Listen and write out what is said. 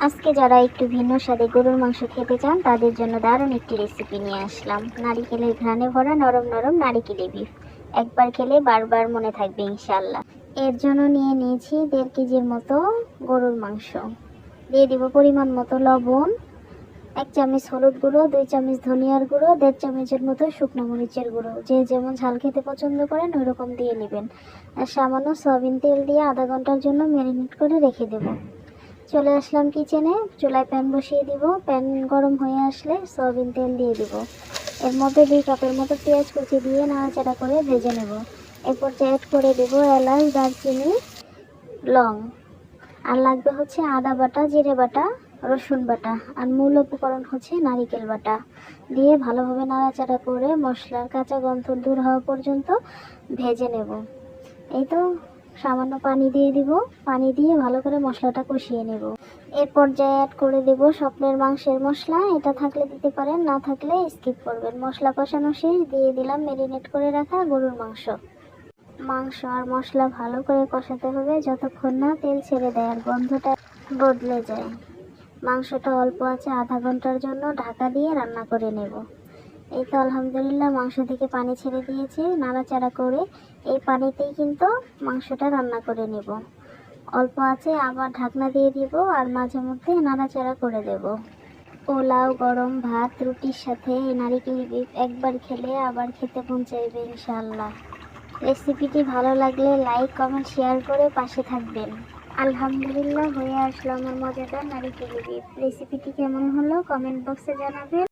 আজকে যারা একটু ভিন্ন স্বাদে গরুর মাংস খেতে চান তাদের জন্য দারুণ একটি রেসিপি নিয়ে আসলাম। নারিকেলের ঘ্রাণে ভরা নরম নরম নারিকেলি বিফ। একবার খেলে বারবার মনে থাকবে ইনশাল্লাহ। এর জন্য নিয়ে নিয়েছি 1.5 কেজির মতো গরুর মাংস। দিয়ে দিব পরিমাণ মতো লবণ, 1 চামচ হলুদ গুঁড়ো, 2 চামচ ধনিয়ার গুঁড়ো, 1.5 চামচের মতো শুকনো মরিচের গুঁড়ো। যে যেমন ঝাল খেতে পছন্দ করেন ওই রকম দিয়ে নেবেন। আর সামান্য সয়াবিন তেল দিয়ে আধা ঘন্টার জন্য ম্যারিনেট করে রেখে দেবো। চলে আসলাম কিচেনে, চুলায় প্যান বসিয়ে দিব। প্যান গরম হয়ে আসলে সয়াবিন তেল দিয়ে দিব। এর মধ্যে 2 কাপের মতো পেঁয়াজ কুচি দিয়ে নাড়াচাড়া করে ভেজে নেব। এরপর অ্যাড করে দেব এলাচ, দারচিনি, লং। আর লাগবে হচ্ছে আদা বাটা, জিরে বাটা, রসুন বাটা। আর মূল উপকরণ হচ্ছে নারিকেল বাটা। দিয়ে ভালোভাবে নাড়াচাড়া করে মশলার কাঁচা গন্ধ দূর হওয়া পর্যন্ত ভেজে নেব। এই তো সামান্য পানি দিয়ে দিব। পানি দিয়ে ভালো করে মশলাটা কষিয়ে নেব। এর পর্যায়ে অ্যাড করে দেব স্বপ্নের মাংসের মশলা। এটা থাকলে দিতে পারেন, না থাকলে স্কিপ করবেন। মশলা কষানো শেষ, দিয়ে দিলাম ম্যারিনেট করে রাখা গরুর মাংস। মাংস আর মশলা ভালো করে কষাতে হবে যতক্ষণ না তেল ছেড়ে দেয় আর গন্ধটা বদলে যায়। মাংসটা অল্প আছে আধা ঘন্টার জন্য ঢাকা দিয়ে রান্না করে নেব। এই তো আলহামদুলিল্লাহ মাংস থেকে পানি ছেড়ে দিয়েছে। নাড়াচাড়া করে এই পানিতেই কিন্তু মাংসটা রান্না করে নেব। অল্প আছে আবার ঢাকনা দিয়ে দিব আর মাঝে মধ্যে নাড়াচাড়া করে দেব। পোলাও, গরম ভাত, রুটির সাথে এই নারিকেল বিফ একবার খেলে আবার খেতে মন চাইবে ইনশাআল্লাহ। রেসিপিটি ভালো লাগলে লাইক, কমেন্ট, শেয়ার করে পাশে থাকবেন। আলহামদুলিল্লাহ হয়ে আসলো আমার মজাদার নারিকেল বিফ। রেসিপিটি কেমন হলো কমেন্ট বক্সে জানাবেন।